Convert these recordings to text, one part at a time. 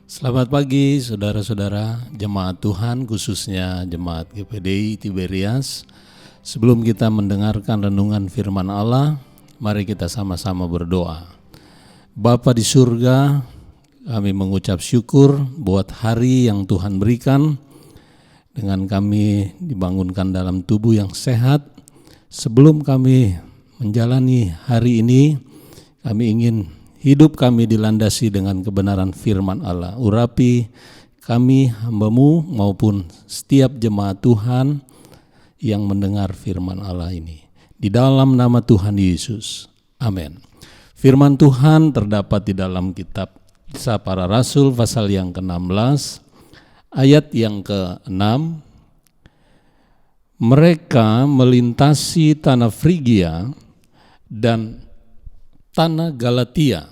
Selamat pagi saudara-saudara, jemaat Tuhan khususnya jemaat GPDI Tiberias. Sebelum kita mendengarkan renungan firman Allah, mari kita sama-sama berdoa. Bapa di surga, kami mengucap syukur buat hari yang Tuhan berikan, dengan kami dibangunkan dalam tubuh yang sehat. Sebelum kami menjalani hari ini, kami ingin hidup kami dilandasi dengan kebenaran firman Allah. Urapi kami hamba-Mu maupun setiap jemaat Tuhan yang mendengar firman Allah ini. Di dalam nama Tuhan Yesus. Amin. Firman Tuhan terdapat di dalam kitab Kisah Para Rasul pasal yang ke-16 ayat yang ke-6. Mereka melintasi tanah Frigia dan tanah Galatia,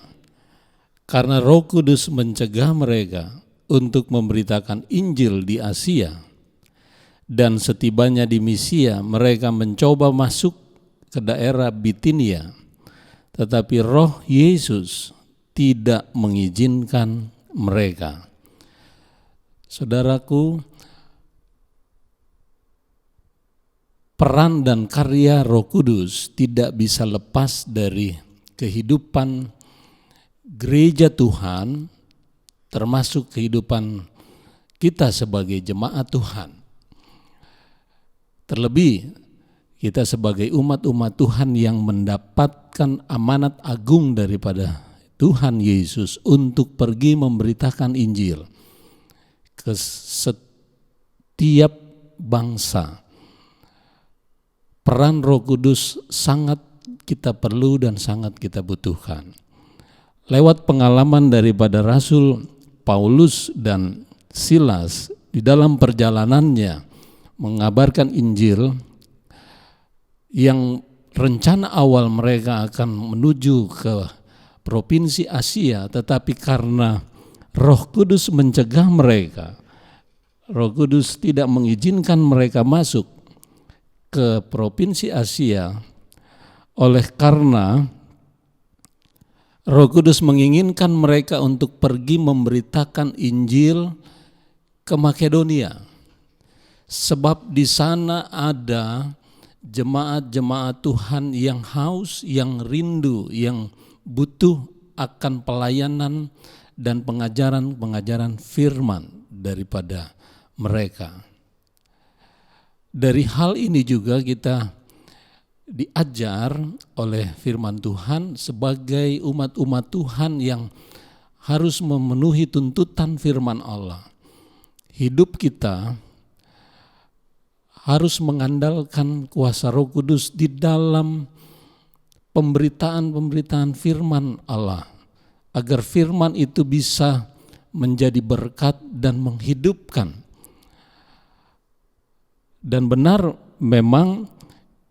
karena Roh Kudus mencegah mereka untuk memberitakan Injil di Asia. Dan setibanya di Misia, mereka mencoba masuk ke daerah Bitinia, tetapi Roh Yesus tidak mengizinkan mereka. Saudaraku, peran dan karya Roh Kudus tidak bisa lepas dari kehidupan gereja Tuhan, termasuk kehidupan kita sebagai jemaat Tuhan. Terlebih kita sebagai umat-umat Tuhan yang mendapatkan amanat agung daripada Tuhan Yesus untuk pergi memberitakan Injil ke setiap bangsa. Peran Roh Kudus sangat kita perlu dan sangat kita butuhkan. Lewat pengalaman daripada Rasul Paulus dan Silas di dalam perjalanannya mengabarkan Injil, yang rencana awal mereka akan menuju ke provinsi Asia, tetapi karena Roh Kudus mencegah mereka, Roh Kudus tidak mengizinkan mereka masuk ke provinsi Asia. Oleh karena Roh Kudus menginginkan mereka untuk pergi memberitakan Injil ke Makedonia. Sebab di sana ada jemaat-jemaat Tuhan yang haus, yang rindu, yang butuh akan pelayanan dan pengajaran-pengajaran firman daripada mereka. Dari hal ini juga kita diajar oleh firman Tuhan sebagai umat-umat Tuhan yang harus memenuhi tuntutan firman Allah. Hidup kita harus mengandalkan kuasa Roh Kudus di dalam pemberitaan-pemberitaan firman Allah, agar firman itu bisa menjadi berkat dan menghidupkan. Dan benar memang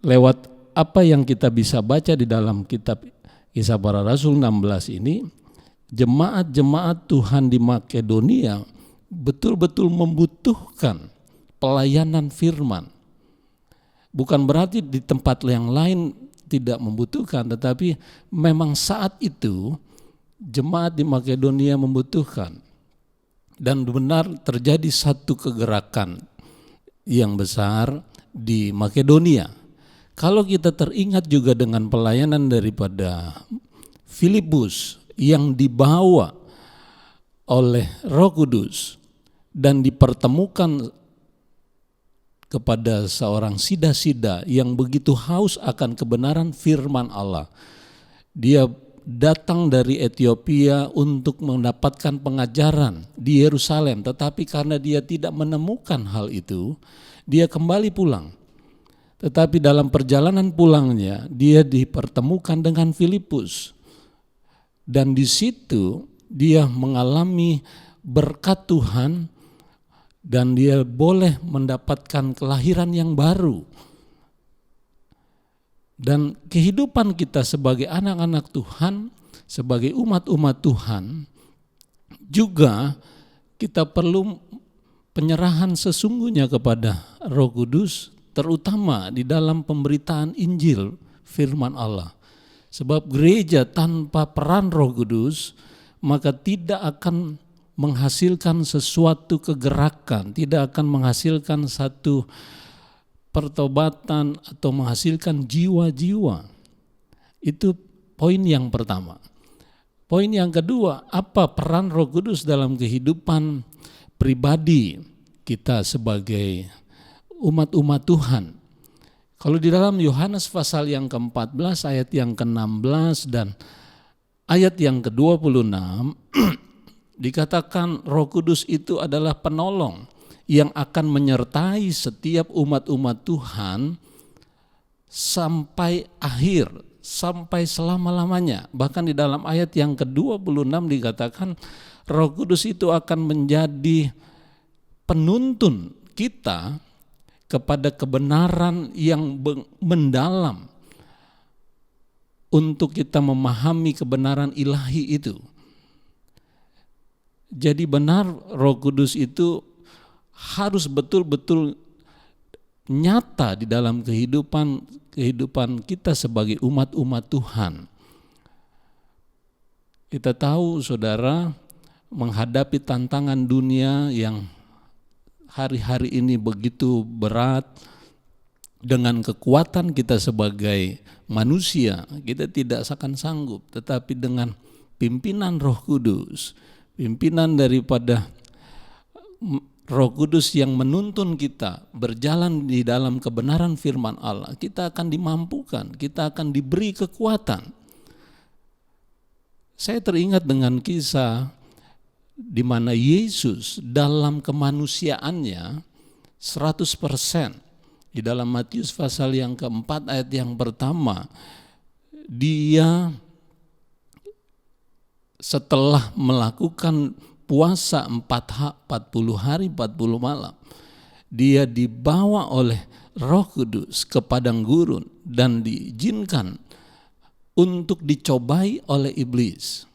lewat apa yang kita bisa baca di dalam kitab Kisah Para Rasul 16 ini, jemaat-jemaat Tuhan di Makedonia betul-betul membutuhkan pelayanan firman. Bukan berarti di tempat yang lain tidak membutuhkan, tetapi memang saat itu jemaat di Makedonia membutuhkan. Dan benar terjadi satu kegerakan yang besar di Makedonia. Kalau kita teringat juga dengan pelayanan daripada Filipus yang dibawa oleh Roh Kudus dan dipertemukan kepada seorang sida-sida yang begitu haus akan kebenaran firman Allah. Dia datang dari Ethiopia untuk mendapatkan pengajaran di Yerusalem, tetapi karena dia tidak menemukan hal itu, dia kembali pulang. Tetapi dalam perjalanan pulangnya, dia dipertemukan dengan Filipus. Dan di situ dia mengalami berkat Tuhan dan dia boleh mendapatkan kelahiran yang baru. Dan kehidupan kita sebagai anak-anak Tuhan, sebagai umat-umat Tuhan, juga kita perlu penyerahan sesungguhnya kepada Roh Kudus, terutama di dalam pemberitaan Injil firman Allah. Sebab gereja tanpa peran Roh Kudus maka tidak akan menghasilkan sesuatu kegerakan, tidak akan menghasilkan satu pertobatan atau menghasilkan jiwa-jiwa. Itu poin yang pertama. Poin yang kedua, apa peran Roh Kudus dalam kehidupan pribadi kita sebagai umat-umat Tuhan? Kalau di dalam Yohanes pasal yang ke-14 ayat yang ke-16 dan ayat yang ke-26 dikatakan Roh Kudus itu adalah penolong yang akan menyertai setiap umat-umat Tuhan sampai akhir, sampai selama-lamanya. Bahkan di dalam ayat yang ke-26 dikatakan Roh Kudus itu akan menjadi penuntun kita kepada kebenaran yang mendalam untuk kita memahami kebenaran ilahi itu. Jadi benar Roh Kudus itu harus betul-betul nyata di dalam kehidupan kita sebagai umat-umat Tuhan. Kita tahu saudara, menghadapi tantangan dunia yang hari-hari ini begitu berat, dengan kekuatan kita sebagai manusia kita tidak akan sanggup, tetapi dengan pimpinan Roh Kudus, pimpinan daripada Roh Kudus yang menuntun kita berjalan di dalam kebenaran firman Allah, kita akan dimampukan, kita akan diberi kekuatan. Saya teringat dengan kisah di mana Yesus dalam kemanusiaannya 100%, di dalam Matius pasal yang keempat ayat yang pertama, dia setelah melakukan puasa 40 hari 40 malam, dia dibawa oleh Roh Kudus ke padang gurun dan diizinkan untuk dicobai oleh iblis.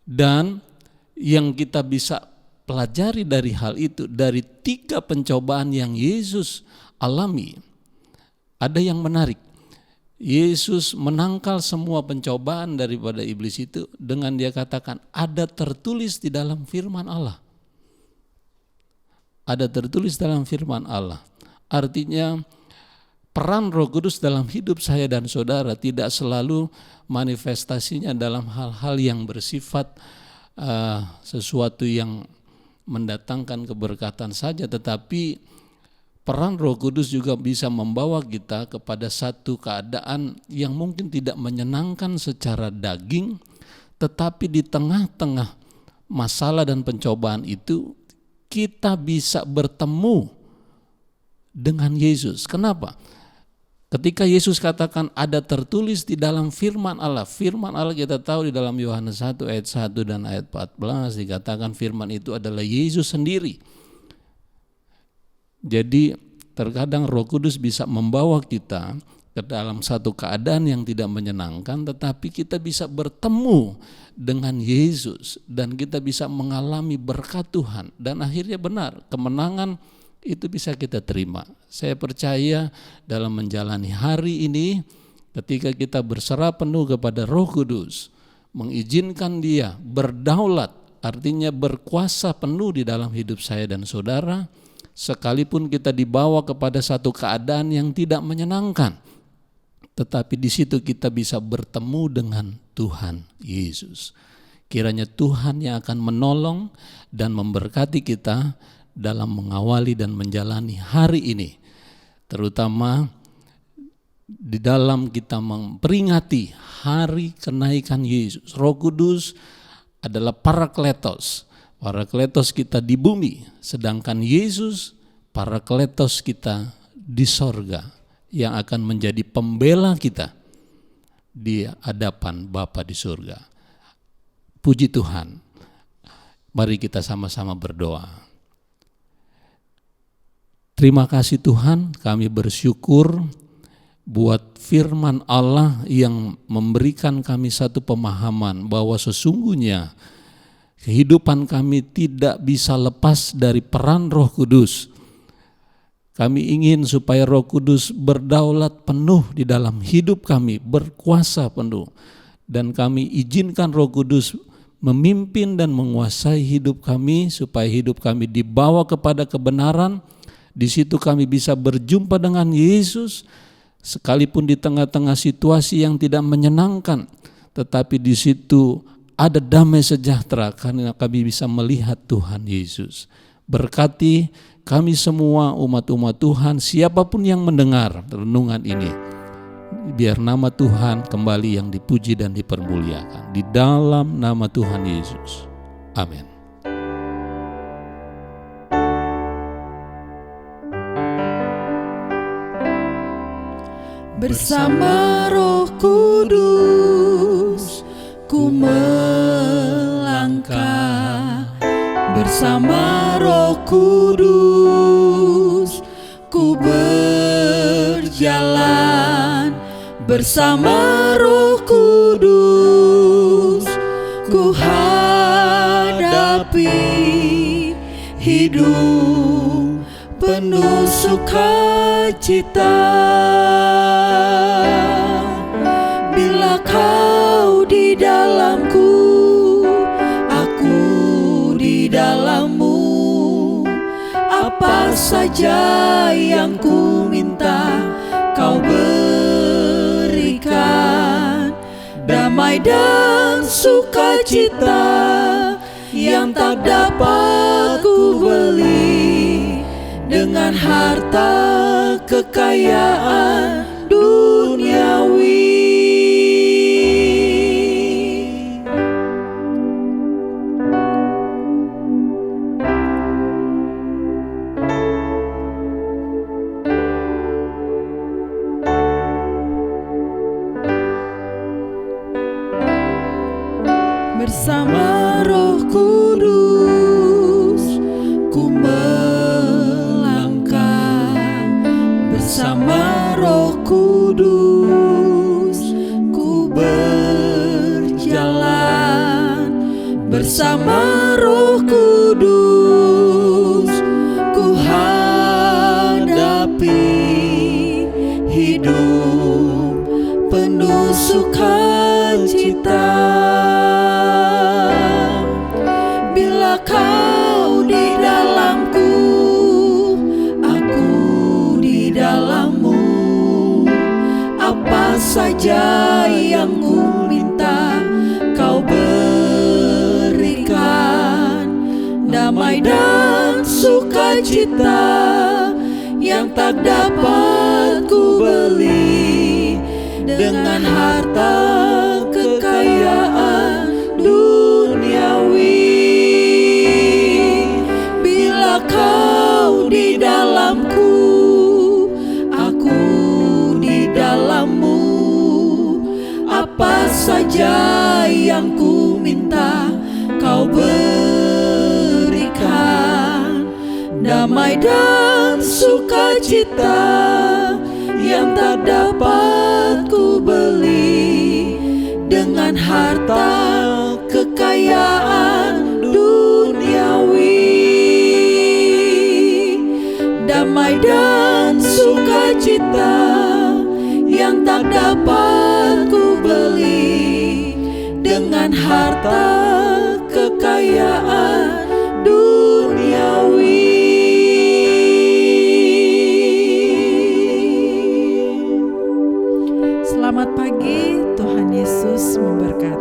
Dan yang kita bisa pelajari dari hal itu, dari 3 pencobaan yang Yesus alami, ada yang menarik. Yesus menangkal semua pencobaan daripada iblis itu dengan dia katakan, ada tertulis di dalam firman Allah. Ada tertulis dalam firman Allah. Artinya peran Roh Kudus dalam hidup saya dan saudara tidak selalu manifestasinya dalam hal-hal yang bersifat sesuatu yang mendatangkan keberkatan saja, tetapi peran Roh Kudus juga bisa membawa kita kepada satu keadaan yang mungkin tidak menyenangkan secara daging, tetapi di tengah-tengah masalah dan pencobaan itu kita bisa bertemu dengan Yesus. Kenapa? Ketika Yesus katakan ada tertulis di dalam firman Allah kita tahu di dalam Yohanes 1 ayat 1 dan ayat 14 dikatakan firman itu adalah Yesus sendiri. Jadi terkadang Roh Kudus bisa membawa kita ke dalam satu keadaan yang tidak menyenangkan, tetapi kita bisa bertemu dengan Yesus dan kita bisa mengalami berkat Tuhan, dan akhirnya benar, kemenangan itu bisa kita terima. Saya percaya dalam menjalani hari ini, ketika kita berserah penuh kepada Roh Kudus, mengizinkan Dia berdaulat, artinya berkuasa penuh di dalam hidup saya dan saudara, sekalipun kita dibawa kepada satu keadaan yang tidak menyenangkan, tetapi di situ kita bisa bertemu dengan Tuhan Yesus. Kiranya Tuhan yang akan menolong dan memberkati kita dalam mengawali dan menjalani hari ini, terutama di dalam kita memperingati hari kenaikan Yesus. Roh Kudus adalah Parakletos. Parakletos kita di bumi, sedangkan Yesus Parakletos kita di sorga, yang akan menjadi pembela kita di hadapan Bapa di surga. Puji Tuhan. Mari kita sama-sama berdoa. Terima kasih Tuhan, kami bersyukur buat firman Allah yang memberikan kami satu pemahaman bahwa sesungguhnya kehidupan kami tidak bisa lepas dari peran Roh Kudus. Kami ingin supaya Roh Kudus berdaulat penuh di dalam hidup kami, berkuasa penuh. Dan kami izinkan Roh Kudus memimpin dan menguasai hidup kami, supaya hidup kami dibawa kepada kebenaran. Di situ kami bisa berjumpa dengan Yesus, sekalipun di tengah-tengah situasi yang tidak menyenangkan, tetapi di situ ada damai sejahtera karena kami bisa melihat Tuhan Yesus. Berkati kami semua umat-umat Tuhan, siapapun yang mendengar renungan ini, biar nama Tuhan kembali yang dipuji dan dipermuliakan. Di dalam nama Tuhan Yesus. Amin. Bersama Roh Kudus ku melangkah, bersama Roh Kudus ku berjalan, bersama Roh Kudus ku hadapi hidup penuh sukacita. Bila kau di dalamku, aku di dalammu, apa saja yang ku minta kau berikan. Damai dan sukacita yang tak dapat ku beli dengan harta kekayaan duniawi. Bersama Roh Kudus ku melangkah, bersama Roh Kudus ku berjalan, bersama Roh Kudus ku hadapi hidup penuh sukacita. Bila kau di dalamku, aku di dalammu, apa saja yang ku minta kau berikan. Damai dan sukacita yang tak dapat ku beli dengan harta kekayaan duniawi. Bila kau di dalamku, aku di dalammu, apa saja yang ku minta kau berikan. Damai dan sukacita yang tak dapat ku beli dengan harta kekayaan duniawi. Damai dan sukacita yang tak dapat ku beli dengan harta kekayaan duniawi. Selamat pagi, Tuhan Yesus memberkati.